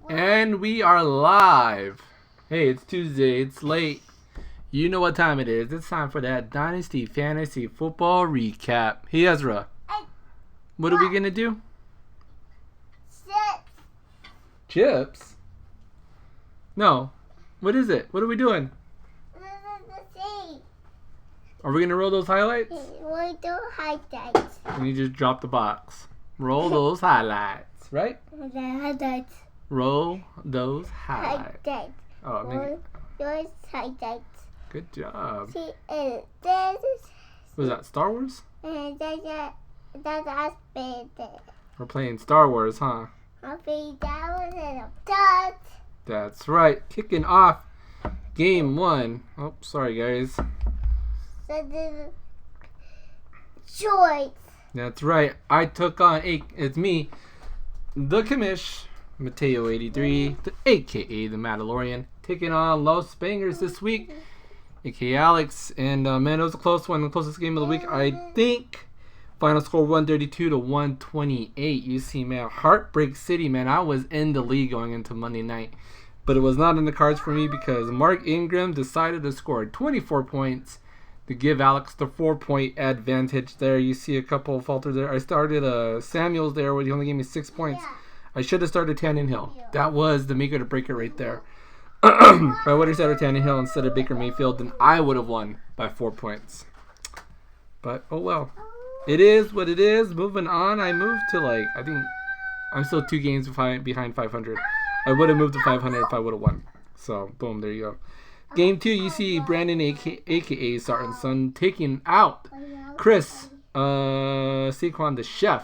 And we are live. Hey, it's Tuesday. It's late. You know what time it is. It's time for that Dynasty Fantasy Football Recap. Hey, Ezra. What are we going to do? Chips. Chips? No. What is it? What are we doing? Are we going to roll those highlights? We do highlights. And you just drop the box. Roll those highlights, right? Highlights. Roll those highlights. Highlights. Oh, man. Yours highlights. Good job. See, this Was that Star Wars? that's us baby. We're playing Star Wars, huh? I think that was a dot. That's right. Kicking off game 1. Oh, sorry, guys. So this is choice. That's right. I took on it's me, the commish, Mateo83, aka the Mandalorian, taking on Los Bangers this week, aka Alex. And man, it was a close one, the closest game of the week, I think. Final score 132 to 128. You see, man, Heartbreak City, man. I was in the lead going into Monday night, but it was not in the cards for me because Mark Ingram decided to score 24 points to give Alex the 4-point advantage there. You see a couple falters there. I started Samuels there where he only gave me 6 points. I should have started Tannehill. That was the make or to break it right there. If I would have started Tannehill instead of Baker Mayfield, then I would have won by 4 points. But, oh well. It is what it is. Moving on. I moved to I think I'm still 2 games behind 500. I would have moved to 500 if I would have won. So, boom, there you go. Game 2, you see Brandon, a.k.a. Sarton Son, taking out Chris, Saquon the Chef.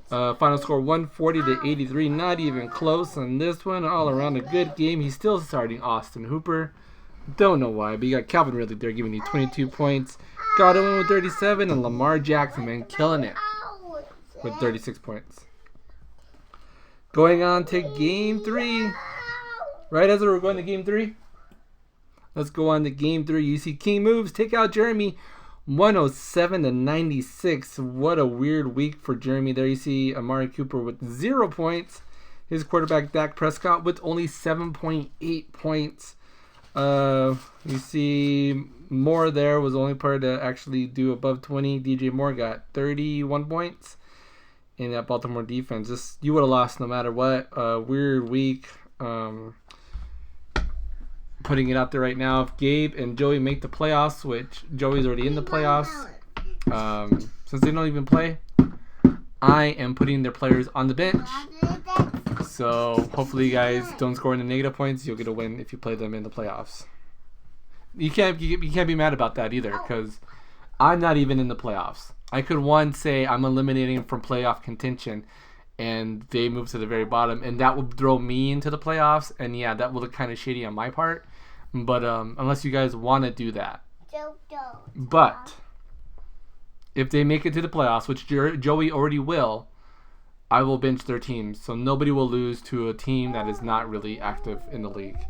Final score 140 to 83. Not even close on this one. All around a good game. He's still starting Austin Hooper. Don't know why, but you got Calvin Ridley there giving you 22 points. Godwin with 37, and Lamar Jackson, man, killing it with 36 points. Going on to game 3. Right, Ezra, we're going to game 3? Let's go on to game 3. You see King moves, take out Jeremy, 107 to 96. What a weird week for Jeremy there. You see Amari Cooper with 0 points. His quarterback, Dak Prescott, with only 7.8 points. You see Moore there was the only player to actually do above 20. DJ Moore got 31 points in that Baltimore defense. Just you would have lost no matter what. Weird week. Putting it out there right now. If Gabe and Joey make the playoffs, which Joey's already in the playoffs, since they don't even play, I am putting their players on the bench. So hopefully you guys don't score any negative points. You'll get a win if you play them in the playoffs. You can't be mad about that either because I'm not even in the playoffs. I could say I'm eliminating from playoff contention and they move to the very bottom and that would throw me into the playoffs, and yeah, that would look kind of shady on my part, but unless you guys want to do that. But if they make it to the playoffs, which Joey already will, I will bench their teams, so nobody will lose to a team that is not really active in the league.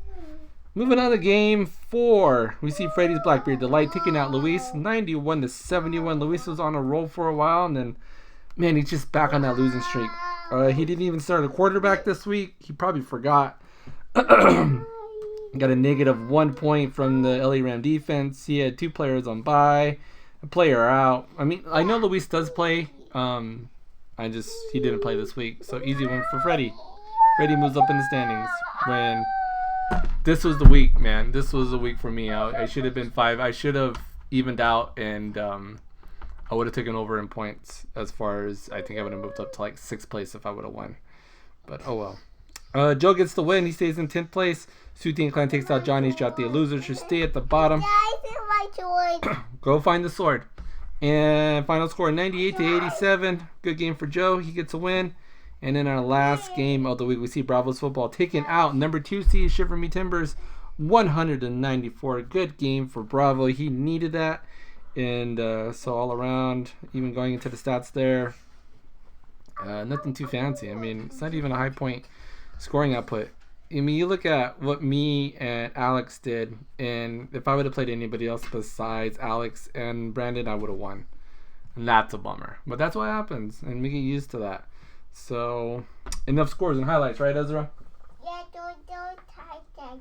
Moving on to game 4, we see Freddy's Blackbeard Delight taking out Luis, 91 to 71. Luis was on a roll for a while, and then, man, he's just back on that losing streak. He didn't even start a quarterback this week. He probably forgot. Got a negative 1 point from the LA Ram defense. He had 2 players on bye, a player out. I mean, I know Luis does play. He didn't play this week, so easy win for Freddy. Freddy moves up in the standings. When this was the week, man. This was the week for me. I should have been 5. I should have evened out, and I would have taken over in points. As far as I think I would have moved up to 6th place if I would have won. But oh well. Joe gets the win. He stays in 10th place. Suti and Clan takes out Johnny's drop. The loser should stay at the bottom. Go find the sword. And final score 98 to 87. Good game for Joe. He gets a win. And in our last game of the week, we see Bravos football taking out number 2 seed Shiver Me Timbers, 194. Good game for Bravo. He needed that. And so all around, even going into the stats there, nothing too fancy. I mean, it's not even a high point scoring output. I mean, you look at what me and Alex did, and if I would have played anybody else besides Alex and Brandon, I would have won. And that's a bummer. But that's what happens, and we get used to that. So, enough scores and highlights, right, Ezra? Yeah, don't touch that.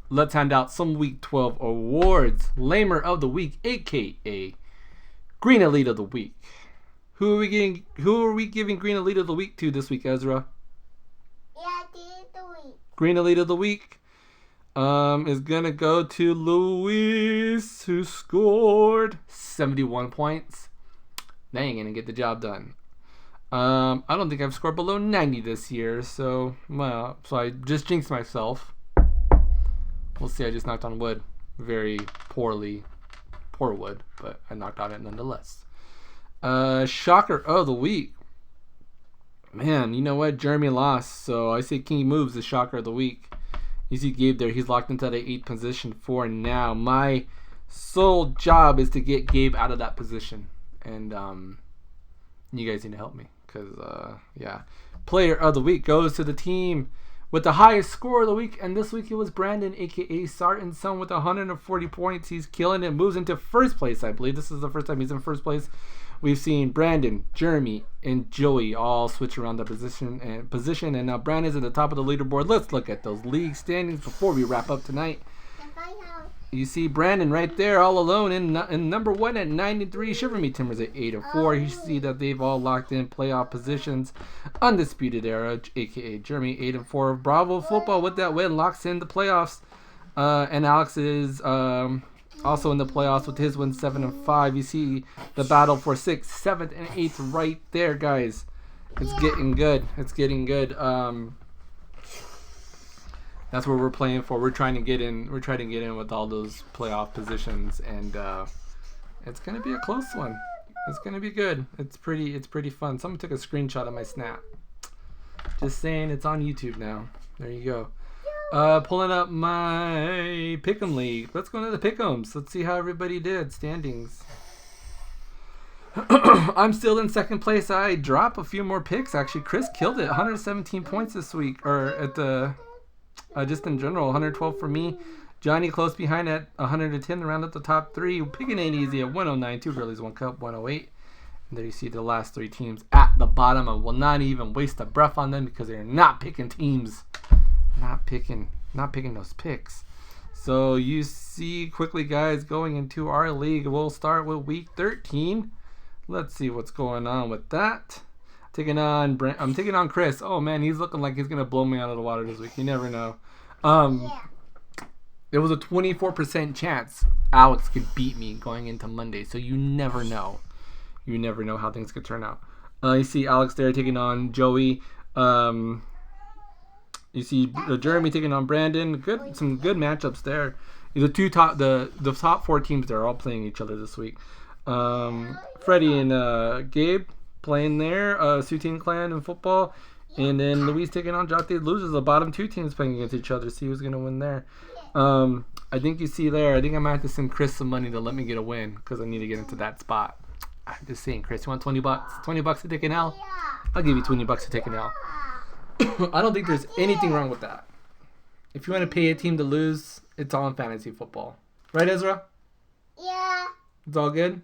Let's hand out some Week 12 awards. Lamer of the Week, a.k.a. Green Elite of the Week. Who are we giving Green Elite of the Week to this week, Ezra? Yeah, this is the week. Green Elite of the Week is going to go to Luis, who scored 71 points. They ain't going to get the job done. I don't think I've scored below 90 this year, so I just jinxed myself. We'll see, I just knocked on wood. Very poor wood, but I knocked on it nonetheless. Shocker of the week. Man, you know what? Jeremy lost, so I say King Moves the shocker of the week. You see Gabe there, he's locked into the 8th position for now. My sole job is to get Gabe out of that position. And you guys need to help me, because Player of the week goes to the team with the highest score of the week, and this week it was Brandon, a.k.a. Sarton Son, with 140 points. He's killing it, moves into first place, I believe. This is the first time he's in first place. We've seen Brandon, Jeremy, and Joey all switch around the position, and now Brandon's at the top of the leaderboard. Let's look at those league standings before we wrap up tonight. You see Brandon right there all alone in number 1 at 93. Shiver Me Timbers at 8-4. You see that they've all locked in playoff positions. Undisputed Era, a.k.a. Jeremy, 8-4. Bravo Football with that win locks in the playoffs. And Alex is also in the playoffs with his win, 7-5. You see the battle for 6th, 7th, and 8th right there, guys. It's getting good. It's getting good. That's what we're playing for. We're trying to get in. We're trying to get in with all those playoff positions, and it's gonna be a close one. It's gonna be good. It's pretty fun. Someone took a screenshot of my snap. Just saying, it's on YouTube now. There you go. Pulling up my Pick'em League. Let's go into the Pick'ems. Let's see how everybody did. Standings. I'm still in second place. I drop a few more picks. Actually, Chris killed it. 117 points this week, or at the. Just in general, 112 for me. Johnny close behind at 110 to round up the top 3. Picking ain't easy at 109. 2 girlies, 1 cup, 108. And there you see the last 3 teams at the bottom. I will not even waste a breath on them because they're not picking teams. Not picking those picks. So you see quickly, guys, going into our league. We'll start with week 13. Let's see what's going on with that. I'm taking on Chris. Oh man, he's looking like he's gonna blow me out of the water this week. You never know. There was a 24% chance Alex could beat me going into Monday, so you never know. You never know how things could turn out. You see Alex there taking on Joey. You see Jeremy taking on Brandon. Some good matchups there. The top 4 teams there are all playing each other this week. Freddie and Gabe playing there, Soutine Clan in football, and then Luis taking on Jate. Loses the bottom 2 teams playing against each other. See who's gonna win there. I think you see there. I think I might have to send Chris some money to let me get a win because I need to get into that spot. I'm just saying, Chris, you want $20? $20 to take an L? I'll give you $20 to take an L. I don't think there's anything wrong with that. If you want to pay a team to lose, it's all in fantasy football, right, Ezra? Yeah. It's all good.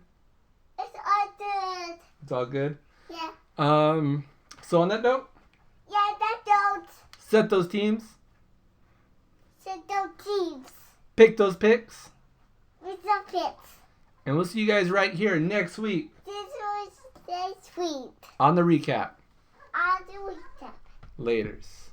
It's all good. It's all good. Yeah. So on that note, Yeah, that don't. set those teams, So don't teams. pick those picks, With the pits. and we'll see you guys right here next week This was this week. on the recap. I'll do it. Laters.